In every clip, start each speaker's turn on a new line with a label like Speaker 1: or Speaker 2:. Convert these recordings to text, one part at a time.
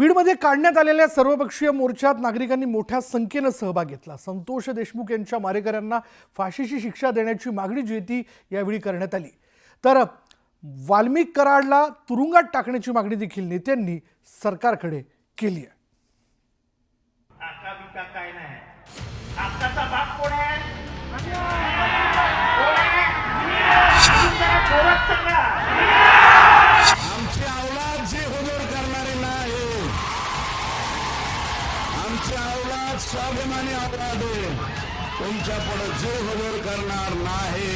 Speaker 1: बीडमध्ये काढण्यात आलेल्या सर्वपक्षीय मोर्चात नागरिकांनी मोठ्या संख्येने सहभाग घेतला। संतोष देशमुख यांच्या मारेकऱ्यांना फाशीची शिक्षा देण्याची मागणी जी ती यावेळी करण्यात आली। तर वाल्मिक कराडला तुरुंगात टाकण्याची मागणी देखील नेत्यांनी सरकारकडे केली आहे।
Speaker 2: काय नाही आत्ताचा बाप कोण आहे?
Speaker 3: आमची औलाद जी हुजूर करणारी नाही, आमची औलाद स्वाभिमानी औलाद आहे, तुमच्या पुढे जी हुजूर करणार नाही।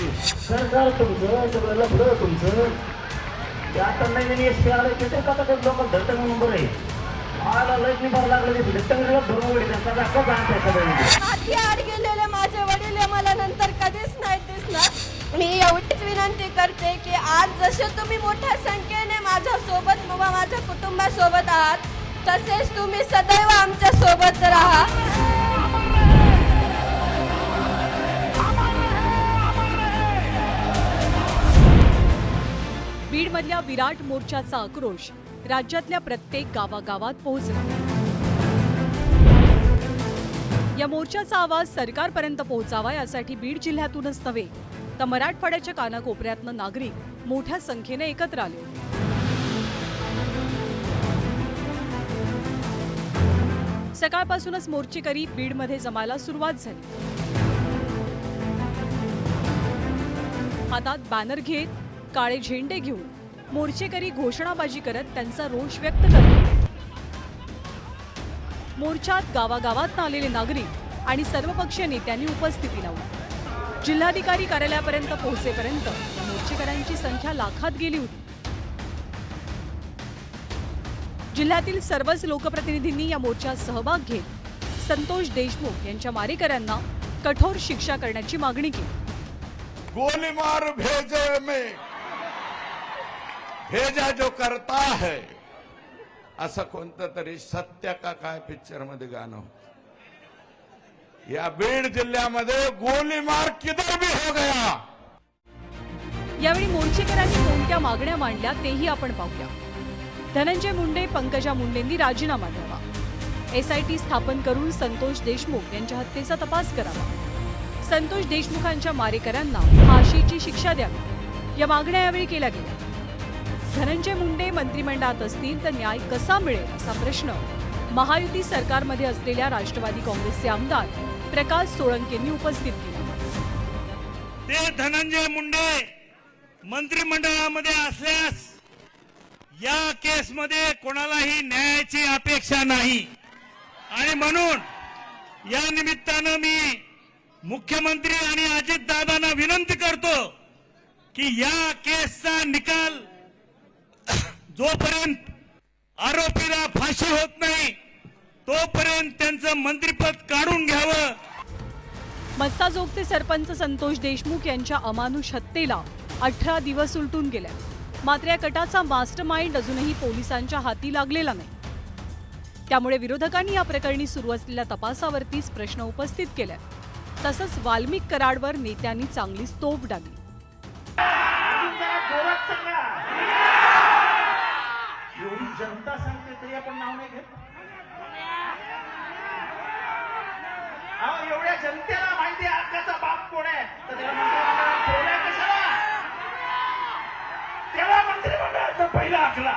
Speaker 2: सरकार तुमचं सगळं लफडं तुमचं ते आता नवीन एसपी आलं तिथे का तर लोक धरतंग नंबर आहे आला लय निभाव लागले ते धरतंगला धरून वडी त्याचा दाखव जाणता सगळं
Speaker 4: आधी आड गेलेले माझे वडील मला नंतर कधीच नाही दिसणार। मी एवढीच विनंती करते की आज जसे तुम्ही मोठ्या संख्येने माझ्या सोबत व माझ्या कुटुंबासोबत आहात तसेच तुम्ही सदैव आमच्या सोबत राहा।
Speaker 5: बीडमधल्या विराट मोर्चाचा आक्रोश राज्यातल्या प्रत्येक गावागावात पोहोचला। या मोर्चाचा आवाज सरकारपर्यंत पोहोचावा यासाठी बीड जिल्ह्यातूनच नव्हे तर मराठवाड्याच्या कानाकोपऱ्यातनं नागरिक मोठ्या संख्येने एकत्र आले। सकाळपासूनच मोर्चेकरी बीडमध्ये जमायला सुरुवात झाली। हातात बॅनर घेत काळे झेंडे घेऊन मोर्चेकरी घोषणाबाजी करत त्यांचा रोष व्यक्त करतात। मोर्चात गावागावात आलेले नागरिक आणि सर्वपक्षीय नेत्यांनी उपस्थिती लावली। जिल्हाधिकारी कार्यालयापर्यंत पोहोचेपर्यंत मोर्चेकऱ्यांची संख्या लाखात गेली होती। जिल्ह्यातील सर्वच लोकप्रतिनिधींनी या मोर्चात सहभाग घेत संतोष देशमुख यांच्या मारेकऱ्यांना कठोर शिक्षा करण्याची मागणी केली।
Speaker 3: गोलीमार भेजे में भेजा जो करता है असं कोणतं तरी सत्य का काय पिक्चर मध्ये गाणं होतं। या बीड जिल्ह्यामध्ये गोलीमार किधर भी हो गया।
Speaker 5: यावेळी मोर्चेकरांनी कोणत्या मागण्या मांडल्या तेही आपण पाहूया। धनंजय मुंडे पंकजा मुंडेंनी राजीनामा द्यावा, SIT स्थापन करून संतोष देशमुख यांच्या हत्येचा तपास करावा, संतोष देशमुखांच्या मारेकऱ्यांना फाशीची शिक्षा द्यावी या मागण्या यावेळी केल्या गेल्या। धनंजय मुंडे मंत्रिमंडळात असतील तर न्याय कसा मिळेल असा प्रश्न महायुती सरकारमध्ये असलेल्या राष्ट्रवादी काँग्रेसचे आमदार प्रकाश सोळंकेंनी उपस्थित केला।
Speaker 6: ते धनंजय मुंडे मंत्रिमंडळामध्ये असल्यास या केसमध्ये कोणालाही न्यायाची अपेक्षा नाही आणि म्हणून या निमित्तानं मी मुख्यमंत्री आणि अजितदादांना विनंती करतो की या केसचा निकाल जोपर्यंत आरोपीला फाशी होत नाही तोपर्यंत त्यांचं मंत्रिपद काढून घ्यावं।
Speaker 5: मस्ताजोगचे सरपंच संतोष देशमुख यांच्या अमानुष हत्येला 18 दिवस उलटून गेले, मात्र या कटाचा मास्टरमाइंड अजूनही पोलिसांच्या हाती लागलेला नाही। त्यामुळे विरोधकांनी या प्रकरणी सुरू असलेल्या तपासावरतीच प्रश्न उपस्थित केले। तसंच वाल्मिक कराडवर नेत्यांनी चांगलीच तोफ डागली।
Speaker 2: एवढी जनता सांगते तरी आपण नाव नाही घेत। एवढ्या जनतेला माहिती आहे आकाचा बाप कोण आहे तर त्याला मंत्रिमंडळात ठेवलाय कशाला? तेव्हा मंत्रिमंडळाचा पहिला आखला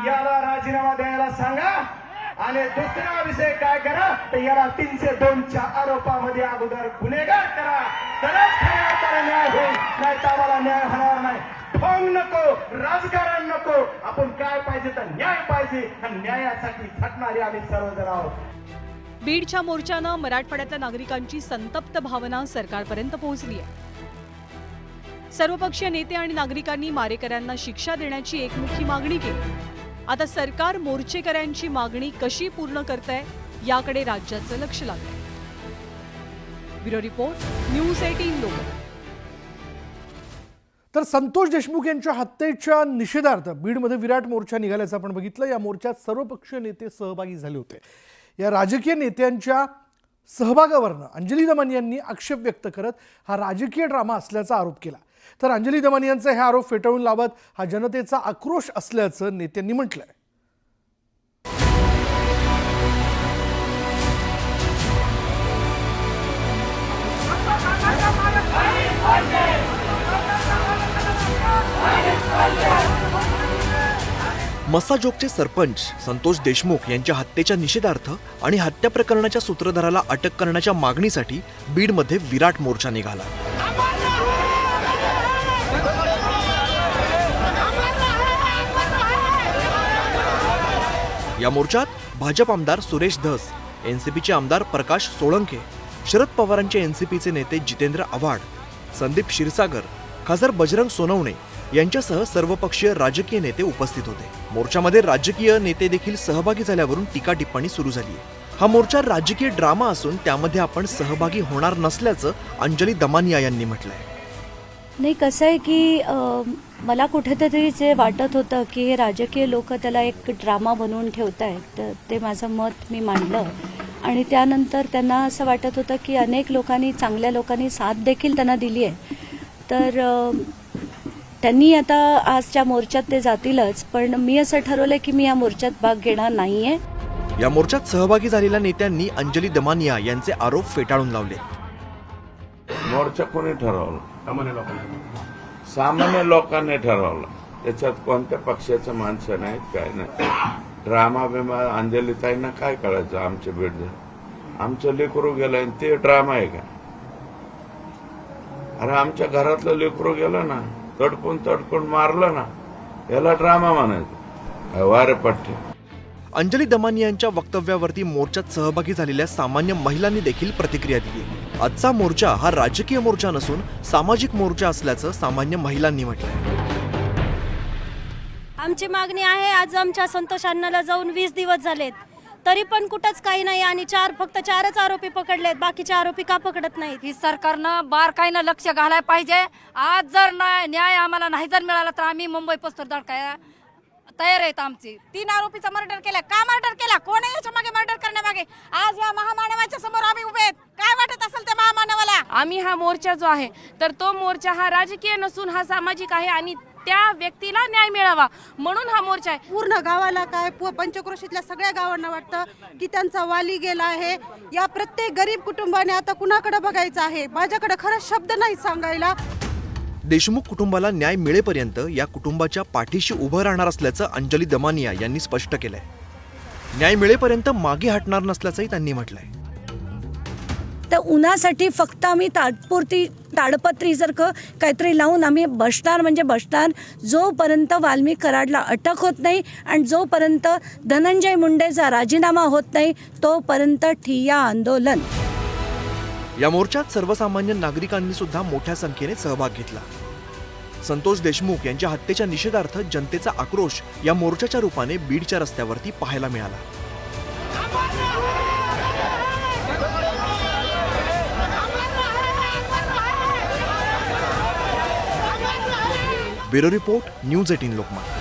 Speaker 2: याला राजीनामा द्यायला सांगा आणि दुसरा विषय काय करा तर याला 302च्या आरोपामध्ये अगोदर गुन्हेगार करा, तरच खऱ्या अर्थाने न्याय होईल, नाही तर आम्हाला न्याय होणार नाही। ढोंग नको, राजकारण नको, आपण काय पाहिजे तर न्याय पाहिजे आणि न्यायासाठी झटणारे आम्ही सर्वजण आहोत।
Speaker 5: बीडच्या मोर्चानं मराठवाड्यातल्या नागरिकांची संतप्त भावना सरकारपर्यंत पोहोचली आहे। सर्वपक्षीय नेते आणि नागरिकांनी मारेकऱ्यांना शिक्षा देण्याची एकमुखी मागणी केली। आता सरकार मोर्चेकऱ्यांची मागणी कशी पूर्ण करतंय याकडे राज्याचं लक्ष लागलंय। Bureau report, news 18 Lokmat.
Speaker 1: तर संतोष देशमुख यांच्या हत्येच्या निषेधार्थ बीडमध्ये विराट मोर्चा निघाल्याचं आपण बघितलं। या मोर्चात सर्वपक्षीय नेते सहभागी झाले होते। या राजकीय नेत्यांच्या सहभागावरनं अंजली दमन यांनी आक्षेप व्यक्त करत हा राजकीय ड्रामा असल्याचा आरोप केला। तर अंजली दमन यांचे हे आरोप फेटाळून लावत हा जनतेचा आक्रोश असल्याचं नेत्यांनी म्हटलंय।
Speaker 7: मस्साजोगचे सरपंच संतोष देशमुख यांच्या हत्येच्या निषेधार्थ आणि हत्या प्रकरणाच्या सूत्रधाराला अटक करण्याच्या मागणीसाठी बीडमध्ये विराट मोर्चा निघाला. या मोर्चात भाजप आमदार सुरेश धस, एनसीपीचे आमदार प्रकाश सोळंके, शरद पवारांचे एनसीपीचे नेते जितेंद्र आव्हाड, संदीप क्षीरसागर, खासदार बजरंग सोनवणे यांच्यासह सर्वपक्षीय राजकीय नेते उपस्थित होते. मोर्चामध्ये राजकीय नेते देखील सहभागी झाल्यावरून टीका टिप्पणी सुरू झाली. हा मोर्चा राजकीय ड्रामा असून त्यामध्ये आपण सहभागी होणार नसल्याचं अंजली दमानिया यांनी म्हटलंय.
Speaker 8: नाही, कसं आहे की मला कुठेतरी जे वाटत होतं की हे राजकीय लोक त्याला एक ड्रामा बनवून ठेवत आहेत, तर ते माझं मत मी मांडलं. आणि त्यानंतर त्यांना असं वाटत होतं की अनेक लोकांनी, चांगल्या लोकांनी साथ देखील त्यांना दिली आहे. तर त्यांनी आता आजच्या मोर्चात ते जातीलच, पण मी असं ठरवलं की मी या मोर्चात भाग घेणार नाही आहे.
Speaker 7: या मोर्चात सहभागी झालेल्या नेत्यांनी अंजली दमानिया यांचे आरोप फेटाळून लावले.
Speaker 3: मोर्चा कोणी ठरवलं? सामान्य लोकांनी ठरवलं. त्याच्यात कोणत्या पक्षाचं माणसं नाहीत, काय नाही. ड्रामा बिमा अंजलीताईंना काय कळायचं? आमच्या बीड आमचं लेकरू गेलं ते ड्रामा आहे का? अरे आमच्या घरातलं लेकरू गेलं ना, तडपून मारलं ना, याला ड्रामा म्हणायचं. वारे पठ्ठे.
Speaker 7: अंजली दमानिया यांच्या वक्तव्यावरती मोर्चात सहभागी झालेल्या सामान्य महिलांनी देखील प्रतिक्रिया दिली. आजचा मोर्चा हा राजकीय मोर्चा नसून सामाजिक मोर्चा असल्याचं सामान्य महिलांनी म्हटलंय.
Speaker 9: आमची मागणी आहे, आज आमच्या संतोष अण्णाला जाऊन 20 दिवस झालेत, तरी पण कुठंच काही नाही. आणि फक्त 4च आरोपी पकडलेत, बाकीचे आरोपी का पकडत नाहीत?
Speaker 10: ही सरकारनं बारकाईनं लक्ष घालायला पाहिजे. आज जर न्याय आम्हाला नाही जर मिळाला तर आम्ही मुंबई पोस्टर धडकायला तयार आहेत. आमची
Speaker 11: 3 आरोपीचा मर्डर केला. का मर्डर केला? कोण आहे याच्या मागे मर्डर करण्यामागे? आज या महामानवाच्या समोर आम्ही उभे आहेत. काय वाटत असेल त्या महामानवाला?
Speaker 12: आम्ही हा मोर्चा जो आहे तर तो मोर्चा हा राजकीय नसून हा सामाजिक आहे आणि त्या व्यक्तीला न्याय मिळावा म्हणून हा मोर्चा आहे.
Speaker 11: पूर्ण गावाला काय, पंचक्रोशीतल्या सगळ्या गावांना वाटतं की त्यांचा वाली गेला आहे. या प्रत्येक गरीब कुटुंबाने आता कुणाकडे बघायचं आहे? माझ्याकडे खरंच शब्द नाही सांगायला.
Speaker 7: देशमुख कुटुंबाला न्याय मिळेपर्यंत या कुटुंबाच्या पाठीशी उभं राहणार असल्याचं अंजली दमानिया यांनी स्पष्ट केलंय. न्याय मिळेपर्यंत मागे हटणार नसल्याचंही त्यांनी म्हटलंय.
Speaker 8: तर उन्हासाठी फक्त आम्ही ताडपत्री जर काहीतरी लावून आम्ही बसणार म्हणजे बसणार, जोपर्यंत वाल्मिक कराडला अटक होत नाही आणि जोपर्यंत धनंजय मुंडेचा राजीनामा होत नाही तोपर्यंत ठिय्या आंदोलन.
Speaker 7: या मोर्चात सर्वसामान्य नागरिकांनी सुद्धा मोठ्या संख्येने सहभाग घेतला. संतोष देशमुख यांच्या हत्येच्या निषेधार्थ जनतेचा आक्रोश या मोर्चाच्या रूपाने बीडच्या रस्त्यावरती पाहायला मिळाला. Bureau report, news 18 Lokmat.